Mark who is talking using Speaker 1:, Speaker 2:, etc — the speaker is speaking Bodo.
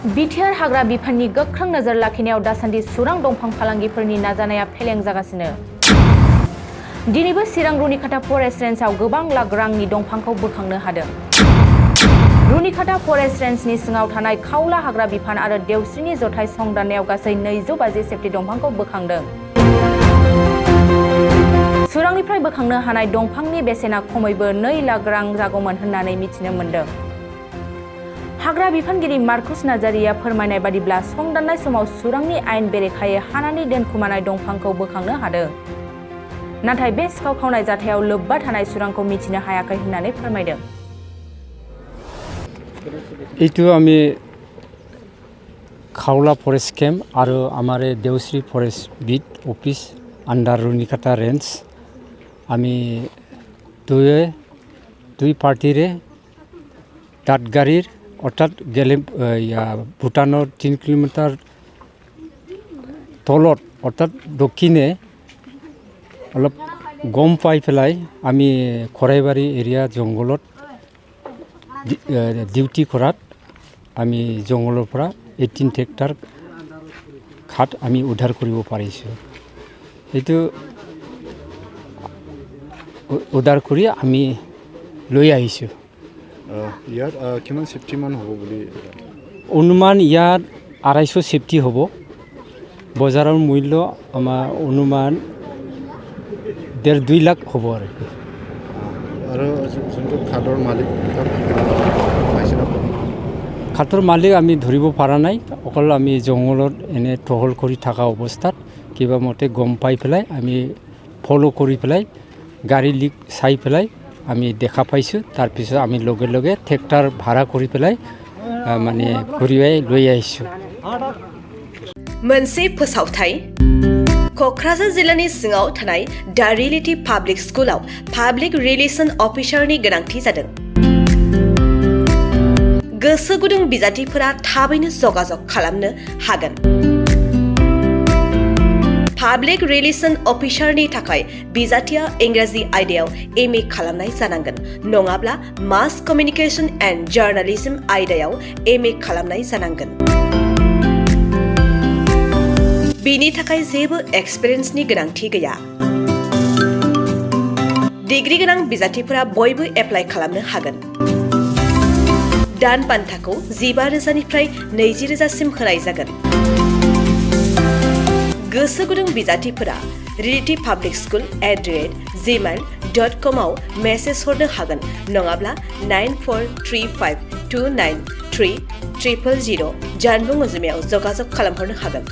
Speaker 1: बिटिआर हाग्रा बिफाननि गोख्रों नोजोर लाखिनायाव दासान्दि सुरां दंफां फालांगिफोरनि नाजानाया फेलें जागासिनो। दिनैबो चिरां रुनिखाता फरेस्ट रेन्जआव गोबां लाख रांनि दंफांखौ बोखांनो हादों। रुनिखाता फरेस्ट रेन्जनि सिङाव थानाय खावला हाग्रा बिफान आरो देवस्रिनि जथाय संदाननायाव गासै 250 सेफ्टि दंफांखौ बोखांदों। सुरांनिफ्राय बोखांनो हानाय दंफांनि बेसेना खमैबो 2 लाख रां जागौमोन होननानै मिथिनो मोन्दों। हाग्रा बिफानगिरि मार्कुस नार्जारिया फोरमायनाय बादिब्ला संदाननाय समाव सुरांनि आयेन बेरेखायै हानानै दोनखुमानाय दंफांखौ बोखांनो हादों। नाथाय बे सिखाव खावनाय जाथायाव लोब्बा थानाय सुरांखौ मिथिनो हायाखै होननानै फोरमायदों।
Speaker 2: এইটো আমি খাওলা ফরেস্ট ক্যাম্প আর আমার Deoshri forest beat office under Runikhata range আমি দুই পার্টিরে দাঁতগাড়ির অর্থাৎ গেলে ভুটানের 3 কিলোমিটার তলত অর্থাৎ দক্ষিণে অলপ গম পাই পেলাই আমি খৰাইবাৰী এরিয়া জঙ্গলত ডিউটি কৰাত আমি জঙ্গলৰ পৰা 18 হেক্টৰ খাট আমি উদ্ধাৰ কৰিব পাৰিছোঁ। এইটো উদ্ধাৰ কৰি আমি লৈ আহিছোঁ।
Speaker 3: ইয়াত কিমান সেফটি মান হ'ব বুলি
Speaker 2: অনুমান ইয়াত 250 সেফটি হ'ব। বজাৰৰ মূল্য আমাৰ অনুমান 1.5-2 লাখ হ'ব
Speaker 3: আৰু যোনটো খাদৰ মালিক
Speaker 2: খাটৰ মালিক আমি ধৰিব পৰা নাই। অকল আমি জঙ্গলত এনে টহল কৰি থকা অৱস্থাত কিবা মতে গম পাই পেলাই আমি ফলো কৰি পেলাই গাড়ী লিক চাই পেলাই আমি দেখা পাইছোঁ। তাৰপিছত আমি লগে লগে ট্ৰেক্টৰ ভাড়া কৰি পেলাই মানে ঘূৰিয়াই লৈ আহিছোঁ।
Speaker 4: मोनसे फोसावथाय क'क्राझार जिल्लानि सिङाव थानाय दा रियेलिटी पाब्लिक स्कुलाव पाब्लिक रिलेशन अफिसारनि गोनांथि जादों। गोसो गुदुं बिजाथिफोरा थाबैनो जगाजग खालामनो हागोन। पाब्लिक रिलेशन अफिसारनि थाखाय बिजाथिया इंराजि आयदायाव MA खालामनाय जानांगोन, नङाब्ला मास कमिउनिकेशन एन्ड जार्नालिज्म आयदायाव MA खालामनाय जानांगोन। बिनि थाखाय जेबो एक्सपिरियेन्सनि गोनांथि गैया। डिग्री गोनां बिजाथिफोरा बयबो एप्लाइ खालामनो हागोन। दान बान्थाखौ 15,000निफ्राय 20,000सिम होनाय जागोन। गोसो गुदुं बिजाथिफोरा रियेलिटी पाब्लिक स्कुल @gmail.com आव मेसेज हरनो हागोन, नङाब्ला 9435293000 जानबुं अनजिमायाव जगाजग खालामहरनो हागोन।